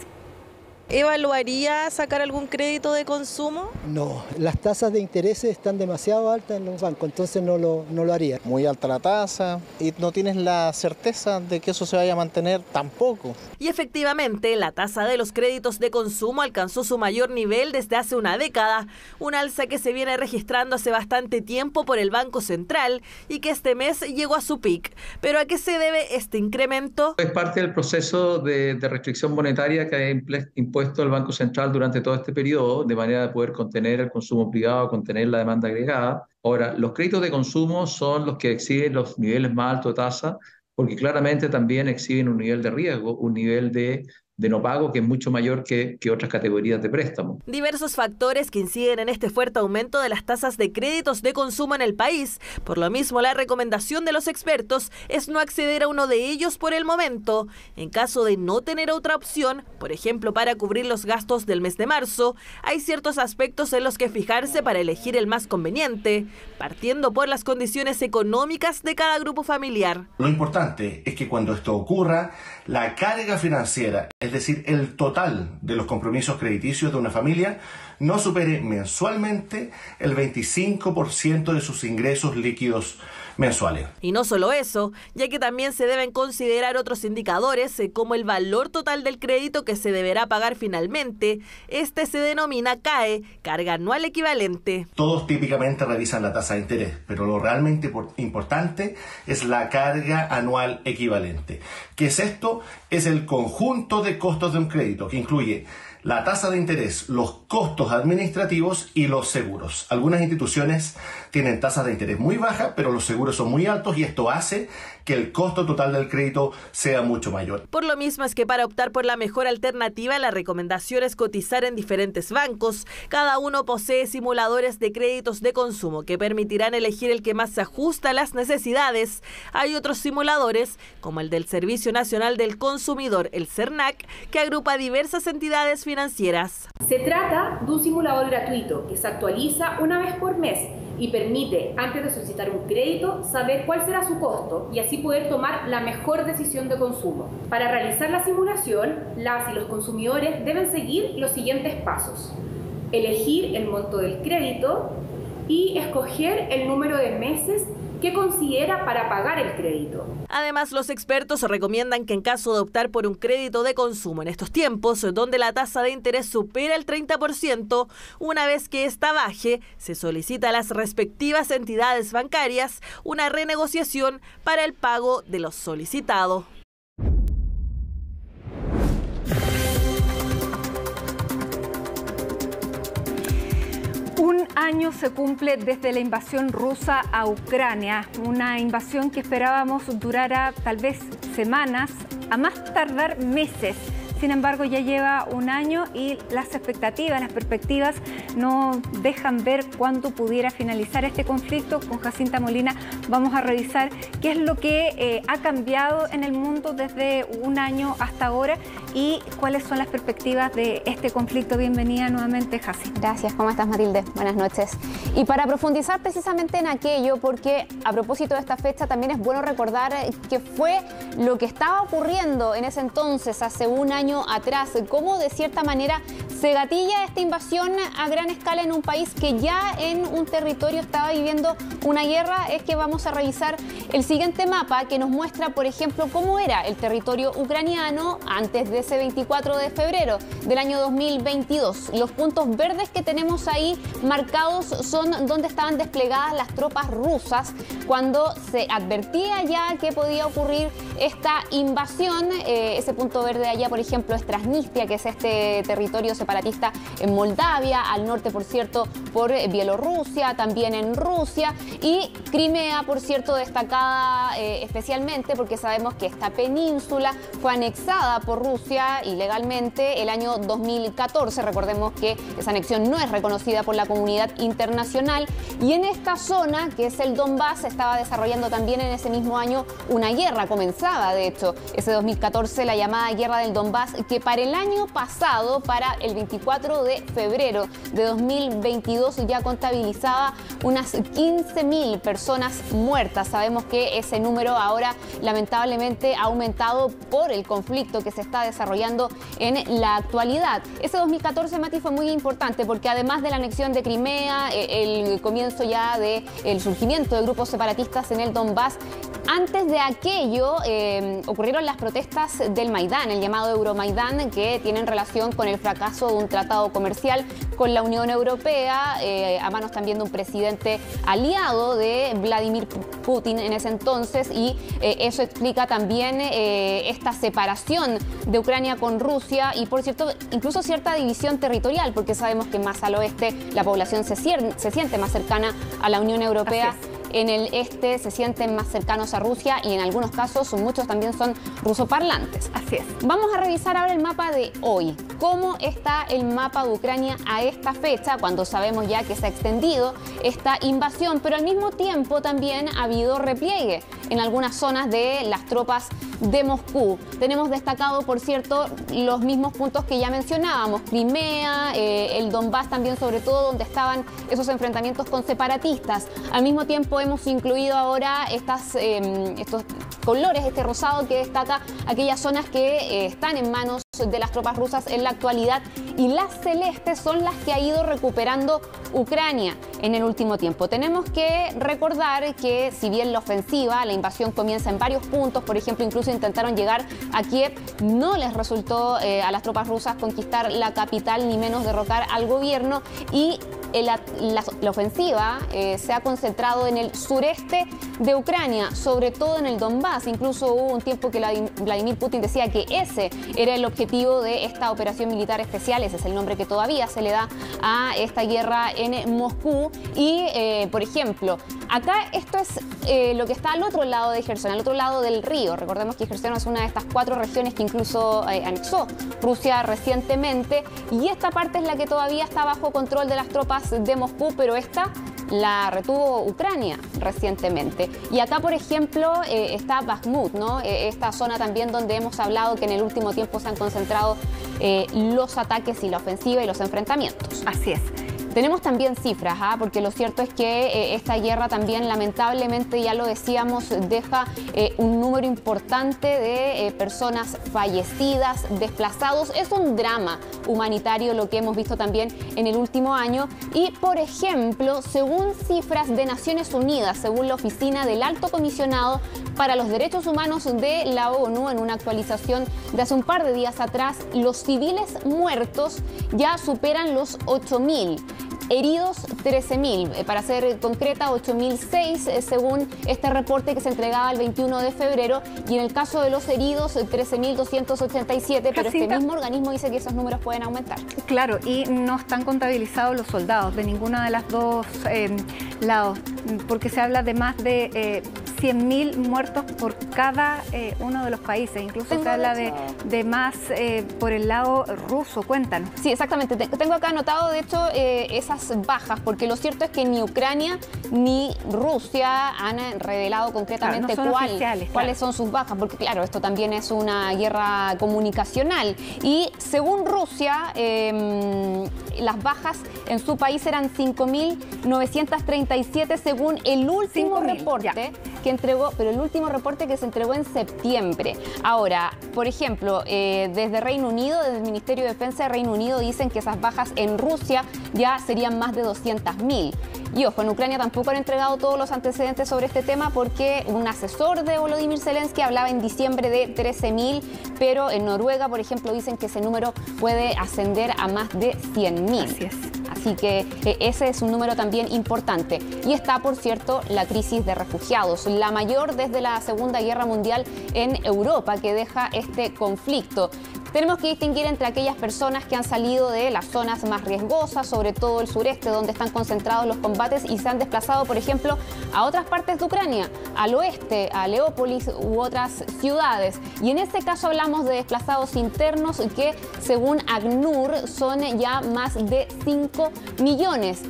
¿Evaluaría sacar algún crédito de consumo? No, las tasas de interés están demasiado altas en los bancos, entonces no lo haría. Muy alta la tasa y no tienes la certeza de que eso se vaya a mantener tampoco. Y efectivamente, la tasa de los créditos de consumo alcanzó su mayor nivel desde hace una década, un alza que se viene registrando hace bastante tiempo por el Banco Central y que este mes llegó a su pic. ¿Pero a qué se debe este incremento? Es parte del proceso de restricción monetaria que ha impuesto el Banco Central durante todo este periodo, de manera de poder contener el consumo privado, contener la demanda agregada. Ahora, los créditos de consumo son los que exhiben los niveles más altos de tasa, porque claramente también exhiben un nivel de riesgo, un nivel de no pago que es mucho mayor que otras categorías de préstamo. Diversos factores que inciden en este fuerte aumento de las tasas de créditos de consumo en el país. Por lo mismo, la recomendación de los expertos es no acceder a uno de ellos por el momento. En caso de no tener otra opción, por ejemplo, para cubrir los gastos del mes de marzo, hay ciertos aspectos en los que fijarse para elegir el más conveniente, partiendo por las condiciones económicas de cada grupo familiar. Lo importante es que cuando esto ocurra, la carga financiera, es decir, el total de los compromisos crediticios de una familia, no supere mensualmente el 25% de sus ingresos líquidos mensuales. Y no solo eso, ya que también se deben considerar otros indicadores como el valor total del crédito que se deberá pagar finalmente. Este se denomina CAE, carga anual equivalente. Todos típicamente revisan la tasa de interés, pero lo realmente importante es la carga anual equivalente. ¿Qué es esto? Es el conjunto de costos de un crédito que incluye la tasa de interés, los costos administrativos y los seguros. Algunas instituciones tienen tasas de interés muy bajas, pero los seguros son muy altos y esto hace que el costo total del crédito sea mucho mayor. Por lo mismo es que para optar por la mejor alternativa, la recomendación es cotizar en diferentes bancos. Cada uno posee simuladores de créditos de consumo que permitirán elegir el que más se ajusta a las necesidades. Hay otros simuladores, como el del Servicio Nacional del Consumidor, el CERNAC, que agrupa diversas entidades financieras. Se trata de un simulador gratuito que se actualiza una vez por mes y permite, antes de solicitar un crédito, saber cuál será su costo y así poder tomar la mejor decisión de consumo. Para realizar la simulación, las y los consumidores deben seguir los siguientes pasos: elegir el monto del crédito y escoger el número de meses que considera para pagar el crédito. Además, los expertos recomiendan que en caso de optar por un crédito de consumo en estos tiempos, donde la tasa de interés supera el 30%, una vez que esta baje, se solicita a las respectivas entidades bancarias una renegociación para el pago de lo solicitado. Un año año se cumple desde la invasión rusa a Ucrania, una invasión que esperábamos durara tal vez semanas, a más tardar meses. Sin embargo, ya lleva un año y las expectativas, las perspectivas no dejan ver cuándo pudiera finalizar este conflicto. Con Jacinta Molina vamos a revisar qué es lo que ha cambiado en el mundo desde un año hasta ahora y cuáles son las perspectivas de este conflicto. Bienvenida nuevamente, Jacinta. Gracias, ¿cómo estás, Matilde? Buenas noches. Y para profundizar precisamente en aquello, porque a propósito de esta fecha también es bueno recordar qué fue lo que estaba ocurriendo en ese entonces, hace un año atrás, cómo de cierta manera se gatilla esta invasión a gran escala en un país que ya en un territorio estaba viviendo una guerra. Es que vamos a revisar el siguiente mapa que nos muestra, por ejemplo, cómo era el territorio ucraniano antes de ese 24 de febrero del año 2022. Los puntos verdes que tenemos ahí marcados son donde estaban desplegadas las tropas rusas cuando se advertía ya que podía ocurrir esta invasión. Ese punto verde allá, por ejemplo, es Transnistria, que es este territorio separatista en Moldavia, al norte, por cierto, por Bielorrusia, también en Rusia, y Crimea, por cierto, destacada especialmente porque sabemos que esta península fue anexada por Rusia ilegalmente el año 2014. Recordemos que esa anexión no es reconocida por la comunidad internacional, y en esta zona, que es el Donbass, se estaba desarrollando también en ese mismo año una guerra. Comenzaba, de hecho, ese 2014, la llamada Guerra del Donbass, que para el año pasado, para el 24 de febrero de 2022, ya contabilizaba unas 15.000 personas muertas. Sabemos que ese número ahora lamentablemente ha aumentado por el conflicto que se está desarrollando en la actualidad. Ese 2014, Mati, fue muy importante porque además de la anexión de Crimea, el comienzo ya del surgimiento de grupos separatistas en el Donbass, antes de aquello ocurrieron las protestas del Maidán, el llamado Euromaidán, que tienen relación con el fracaso de un tratado comercial con la Unión Europea, a manos también de un presidente aliado de Vladimir Putin en ese entonces, y eso explica también esta separación de Ucrania con Rusia y, por cierto, incluso cierta división territorial, porque sabemos que más al oeste la población se siente más cercana a la Unión Europea. En el este se sienten más cercanos a Rusia y en algunos casos muchos también son rusoparlantes. Así es. Vamos a revisar ahora el mapa de hoy. ¿Cómo está el mapa de Ucrania a esta fecha, cuando sabemos ya que se ha extendido esta invasión, pero al mismo tiempo también ha habido repliegue en algunas zonas de las tropas de Moscú? Tenemos destacado, por cierto, los mismos puntos que ya mencionábamos: Crimea, el Donbass también, sobre todo donde estaban esos enfrentamientos con separatistas. Al mismo tiempo hemos incluido ahora estos colores, este rosado que destaca aquellas zonas que están en manos de las tropas rusas en la actualidad, y las celestes son las que ha ido recuperando Ucrania en el último tiempo. Tenemos que recordar que si bien la ofensiva, la invasión comienza en varios puntos, por ejemplo, incluso intentaron llegar a Kiev, no les resultó a las tropas rusas conquistar la capital, ni menos derrocar al gobierno, y la ofensiva se ha concentrado en el sureste de Ucrania, sobre todo en el Donbass. Incluso hubo un tiempo que Vladimir Putin decía que ese era el objetivo de esta operación militar especial. Ese es el nombre que todavía se le da a esta guerra en Moscú. Y, por ejemplo, acá esto es lo que está al otro lado de Gerson, al otro lado del río. Recordemos que Gerson es una de estas 4 regiones que incluso anexó Rusia recientemente, y esta parte es la que todavía está bajo control de las tropas de Moscú, pero esta la retuvo Ucrania recientemente. Y acá, por ejemplo, está Bakhmut, ¿no? Esta zona también donde hemos hablado que en el último tiempo se han concentrado los ataques y la ofensiva y los enfrentamientos. Así es. Tenemos también cifras, porque lo cierto es que esta guerra también, lamentablemente, ya lo decíamos, deja un número importante de personas fallecidas, desplazados. Es un drama humanitario lo que hemos visto también en el último año. Y, por ejemplo, según cifras de Naciones Unidas, según la Oficina del Alto Comisionado para los Derechos Humanos de la ONU, en una actualización de hace un par de días atrás, los civiles muertos ya superan los 8.000. heridos 13.000, para ser concreta 8.006 según este reporte que se entregaba el 21 de febrero, y en el caso de los heridos 13.287, pero este mismo organismo dice que esos números pueden aumentar. Claro, y no están contabilizados los soldados de ninguno de los dos lados, porque se habla de más de 100.000 muertos por cada uno de los países, incluso se habla de más por el lado ruso. Cuéntanos. Sí, exactamente. Tengo acá anotado, de hecho, esas bajas, porque lo cierto es que ni Ucrania ni Rusia han revelado concretamente cuáles son sus bajas, porque claro, esto también es una guerra comunicacional. Y según Rusia, las bajas en su país eran 5.937 según el último reporte que entregó, pero el último reporte que se entregó en septiembre. Ahora, por ejemplo, desde Reino Unido, desde el Ministerio de Defensa de Reino Unido, dicen que esas bajas en Rusia ya serían más de 200.000. Y ojo, en Ucrania tampoco han entregado todos los antecedentes sobre este tema, porque un asesor de Volodymyr Zelensky hablaba en diciembre de 13.000, pero en Noruega, por ejemplo, dicen que ese número puede ascender a más de 100.000. Así es. Así que ese es un número también importante. Y está, por cierto, la crisis de refugiados, la mayor desde la Segunda Guerra Mundial en Europa, que deja este conflicto. Tenemos que distinguir entre aquellas personas que han salido de las zonas más riesgosas, sobre todo el sureste, donde están concentrados los combates, y se han desplazado, por ejemplo, a otras partes de Ucrania, al oeste, a Leópolis u otras ciudades. Y en este caso hablamos de desplazados internos que, según ACNUR, son ya más de 5 millones.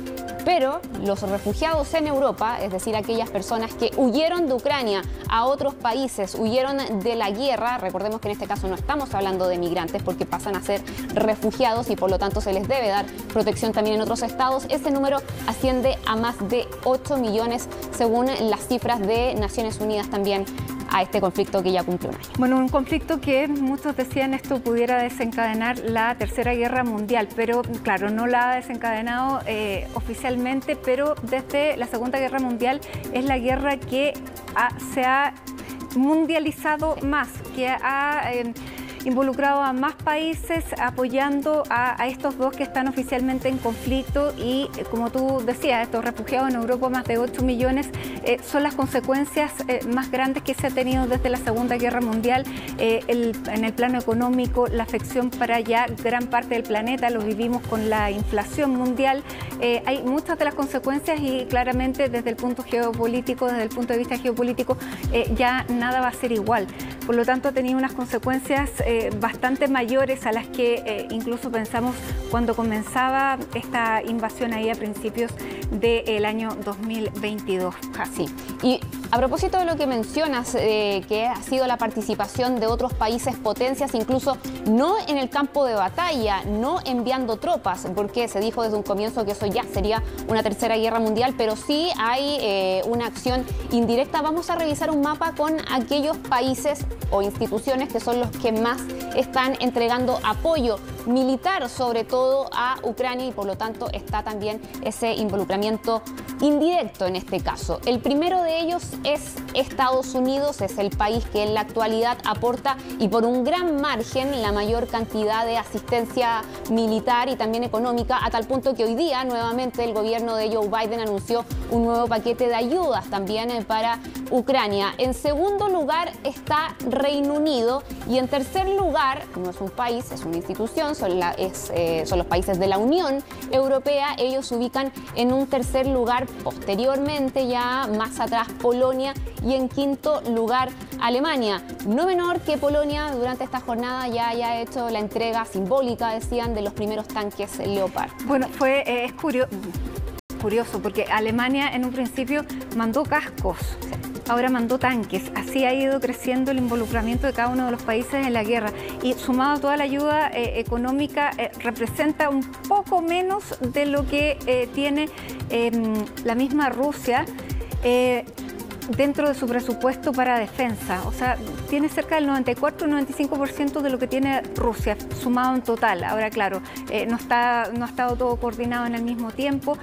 Pero los refugiados en Europa, es decir, aquellas personas que huyeron de Ucrania a otros países, huyeron de la guerra, recordemos que en este caso no estamos hablando de migrantes porque pasan a ser refugiados y por lo tanto se les debe dar protección también en otros estados, ese número asciende a más de 8 millones según las cifras de Naciones Unidas también a este conflicto que ya cumple un año. Bueno, un conflicto que muchos decían esto pudiera desencadenar la Tercera Guerra Mundial, pero claro, no la ha desencadenado oficialmente, pero desde la Segunda Guerra Mundial es la guerra que se ha mundializado más, que ha involucrado a más países apoyando a estos dos que están oficialmente en conflicto, y como tú decías, estos refugiados en Europa, más de 8 millones, son las consecuencias más grandes que se ha tenido desde la Segunda Guerra Mundial. En el plano económico, la afección para ya gran parte del planeta, lo vivimos con la inflación mundial. Hay muchas de las consecuencias y claramente desde el punto geopolítico, desde el punto de vista geopolítico, ya nada va a ser igual. Por lo tanto, ha tenido unas consecuencias bastante mayores a las que incluso pensamos cuando comenzaba esta invasión ahí a principios del año 2022. Así. Y a propósito de lo que mencionas, que ha sido la participación de otros países potencias, incluso no en el campo de batalla, no enviando tropas, porque se dijo desde un comienzo que eso ya sería una tercera guerra mundial, pero sí hay una acción indirecta. Vamos a revisar un mapa con aquellos países o instituciones que son los que más están entregando apoyo militar, sobre todo a Ucrania, y por lo tanto está también ese involucramiento indirecto en este caso. El primero de ellos es Estados Unidos, es el país que en la actualidad aporta, y por un gran margen, la mayor cantidad de asistencia militar y también económica, a tal punto que hoy día nuevamente el gobierno de Joe Biden anunció un nuevo paquete de ayudas también para Ucrania. En segundo lugar está Reino Unido, y en tercer lugar, no es un país, es una institución, son los países de la Unión Europea. Ellos se ubican en un tercer lugar, posteriormente ya más atrás Polonia, y en quinto lugar Alemania. No menor que Polonia durante esta jornada ya haya hecho la entrega simbólica, decían, de los primeros tanques Leopard. Bueno, es curioso porque Alemania en un principio mandó cascos. Ahora mandó tanques. Así ha ido creciendo el involucramiento de cada uno de los países en la guerra, y sumado a toda la ayuda económica, representa un poco menos de lo que tiene la misma Rusia dentro de su presupuesto para defensa. O sea, tiene cerca del 94-95% de lo que tiene Rusia, sumado en total. Ahora, claro, no ha estado todo coordinado en el mismo tiempo,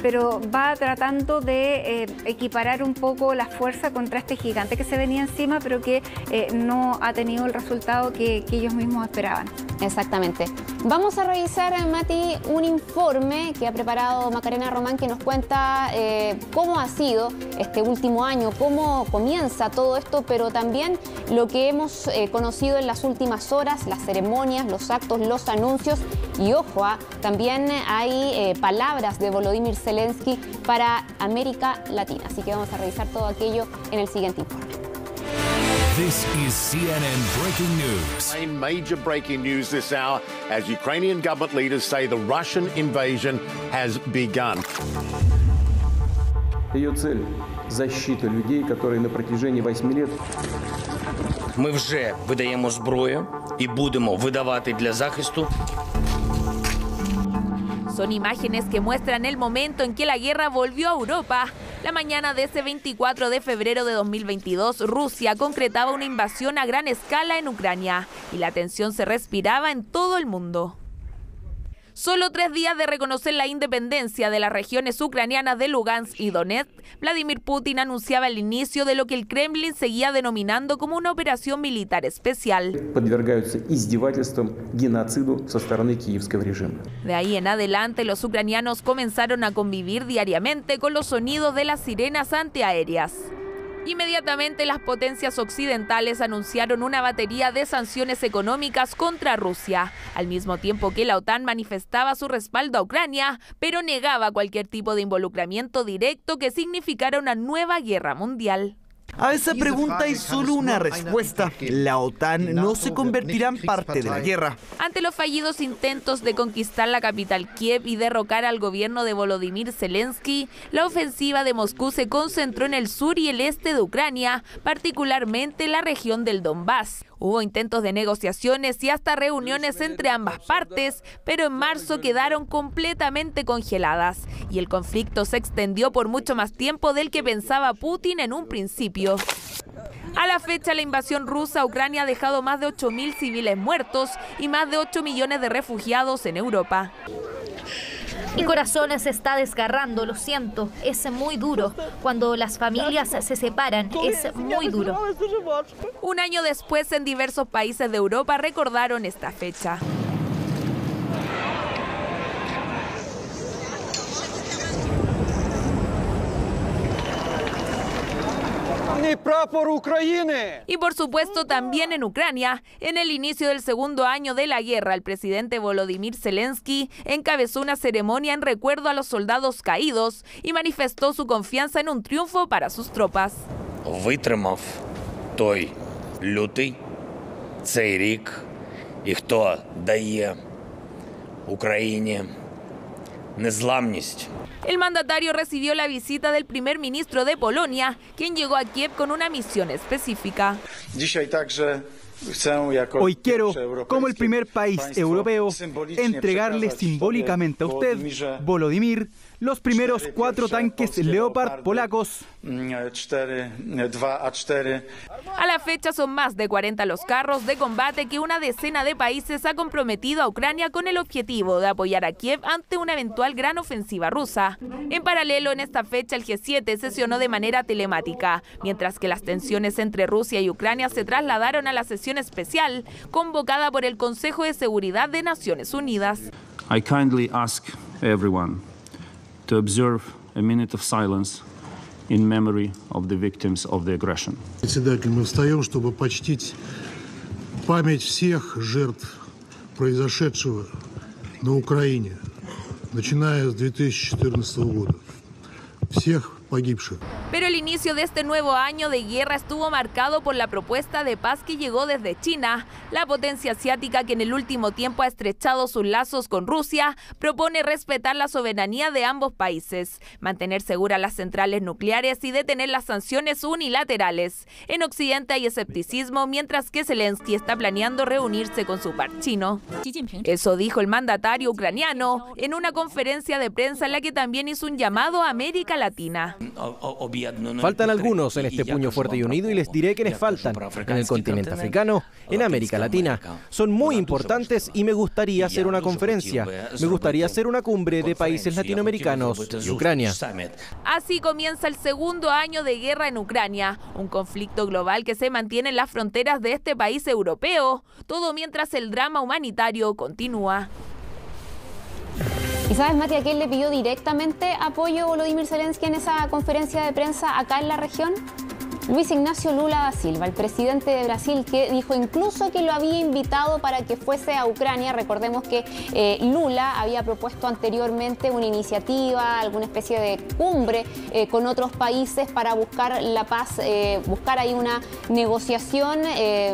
pero va tratando de equiparar un poco la fuerza contra este gigante que se venía encima, pero que no ha tenido el resultado que ellos mismos esperaban. Exactamente. Vamos a revisar, Mati, un informe que ha preparado Macarena Román que nos cuenta cómo ha sido este último año, cómo comienza todo esto, pero también lo que hemos conocido en las últimas horas, las ceremonias, los actos, los anuncios. Y ojo, también hay palabras de Volodymyr Zelensky para América Latina. Así que vamos a revisar todo aquello en el siguiente informe. This is CNN breaking news. Major breaking news this hour as Ukrainian government leaders say the Russian invasion has begun. Ее цель – защита людей, которые на протяжении 8 лет. Ми вже видаємо зброю і будемо видавати для захисту. Son imágenes que muestran el momento en que la guerra volvió a Europa. La mañana de ese 24 de febrero de 2022, Rusia concretaba una invasión a gran escala en Ucrania y la tensión se respiraba en todo el mundo. Solo 3 días de reconocer la independencia de las regiones ucranianas de Lugansk y Donetsk, Vladimir Putin anunciaba el inicio de lo que el Kremlin seguía denominando como una operación militar especial. De ahí en adelante, los ucranianos comenzaron a convivir diariamente con los sonidos de las sirenas antiaéreas. Inmediatamente las potencias occidentales anunciaron una batería de sanciones económicas contra Rusia, al mismo tiempo que la OTAN manifestaba su respaldo a Ucrania, pero negaba cualquier tipo de involucramiento directo que significara una nueva guerra mundial. A esa pregunta hay solo una respuesta. La OTAN no se convertirá en parte de la guerra. Ante los fallidos intentos de conquistar la capital Kiev y derrocar al gobierno de Volodymyr Zelensky, la ofensiva de Moscú se concentró en el sur y el este de Ucrania, particularmente la región del Donbass. Hubo intentos de negociaciones y hasta reuniones entre ambas partes, pero en marzo quedaron completamente congeladas y el conflicto se extendió por mucho más tiempo del que pensaba Putin en un principio. A la fecha, la invasión rusa a Ucrania ha dejado más de 8.000 civiles muertos y más de 8 millones de refugiados en Europa. Mi corazón se está desgarrando, lo siento, es muy duro. Cuando las familias se separan, es muy duro. Un año después, en diversos países de Europa recordaron esta fecha. Y por supuesto también en Ucrania, en el inicio del segundo año de la guerra, el presidente Volodymyr Zelensky encabezó una ceremonia en recuerdo a los soldados caídos y manifestó su confianza en un triunfo para sus tropas. Витримав той лютий, цей рік, і хто дає Україні незламність. El mandatario recibió la visita del primer ministro de Polonia, quien llegó a Kiev con una misión específica. Hoy quiero, como el primer país europeo, entregarle simbólicamente a usted, Volodymyr, los primeros 4 tanques Leopard polacos. A la fecha son más de 40 los carros de combate que una decena de países ha comprometido a Ucrania con el objetivo de apoyar a Kiev ante una eventual gran ofensiva rusa. En paralelo, en esta fecha el G7 sesionó de manera telemática, mientras que las tensiones entre Rusia y Ucrania se trasladaron a la sesión especial convocada por el Consejo de Seguridad de Naciones Unidas. I kindly ask everyone to observe a minute of silence in memory of the victims of the aggression. Председатель, мы встаем, чтобы почтить память всех жертв произошедшего на Украине, начиная с 2014 года. Всех погибших. Pero el inicio de este nuevo año de guerra estuvo marcado por la propuesta de paz que llegó desde China. La potencia asiática, que en el último tiempo ha estrechado sus lazos con Rusia, propone respetar la soberanía de ambos países, mantener seguras las centrales nucleares y detener las sanciones unilaterales. En Occidente hay escepticismo, mientras que Zelensky está planeando reunirse con su par chino. Eso dijo el mandatario ucraniano en una conferencia de prensa en la que también hizo un llamado a América Latina. Faltan algunos en este puño fuerte y unido y les diré quiénes faltan en el continente africano, en América Latina. Son muy importantes y me gustaría hacer una conferencia. Me gustaría hacer una cumbre de países latinoamericanos y Ucrania. Así comienza el segundo año de guerra en Ucrania, un conflicto global que se mantiene en las fronteras de este país europeo, todo mientras el drama humanitario continúa. ¿Y sabes, Mati, a quién le pidió directamente apoyo Volodymyr Zelensky en esa conferencia de prensa acá en la región? Luis Ignacio Lula da Silva, el presidente de Brasil, que dijo incluso que lo había invitado para que fuese a Ucrania. Recordemos que Lula había propuesto anteriormente una iniciativa, alguna especie de cumbre con otros países para buscar la paz, buscar ahí una negociación.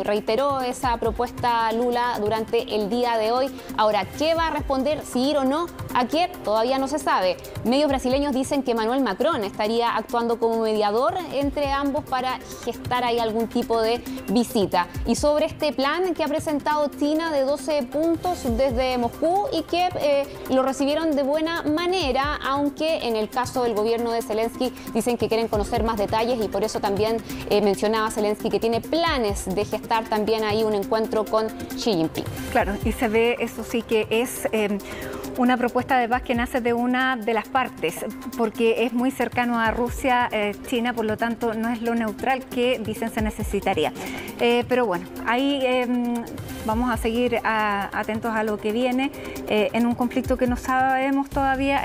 Reiteró esa propuesta Lula durante el día de hoy. Ahora, ¿qué va a responder, si ir o no a Kiev? Todavía no se sabe. Medios brasileños dicen que Emmanuel Macron estaría actuando como mediador entre ambos para gestar ahí algún tipo de visita. Y sobre este plan que ha presentado China de 12 puntos desde Moscú y que lo recibieron de buena manera, aunque en el caso del gobierno de Zelensky dicen que quieren conocer más detalles y por eso también mencionaba Zelensky que tiene planes de gestar también ahí un encuentro con Xi Jinping. Claro, y se ve, eso sí que es una propuesta de paz que nace de una de las partes, porque es muy cercano a Rusia, China, por lo tanto no es lo neutral que dicen se necesitaría. Pero bueno, ahí vamos a seguir atentos a lo que viene en un conflicto que no sabemos todavía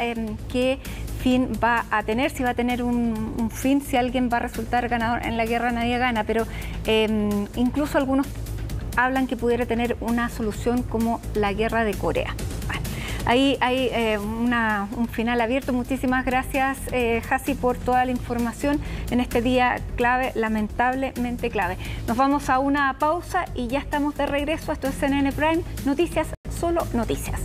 qué fin va a tener, si va a tener un fin, si alguien va a resultar ganador. En la guerra nadie gana, pero incluso algunos hablan que pudiera tener una solución como la guerra de Corea. Ahí hay un final abierto. Muchísimas gracias, Hasi, por toda la información en este día clave, lamentablemente clave. Nos vamos a una pausa y ya estamos de regreso. Esto es CNN Prime, noticias, solo noticias.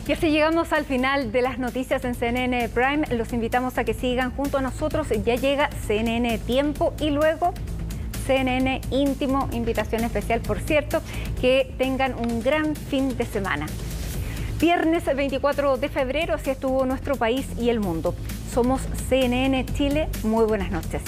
Y así llegamos al final de las noticias en CNN Prime. Los invitamos a que sigan junto a nosotros. Ya llega CNN Tiempo y luego CNN Íntimo. Invitación especial, por cierto. Que tengan un gran fin de semana. Viernes 24 de febrero, así estuvo nuestro país y el mundo. Somos CNN Chile. Muy buenas noches.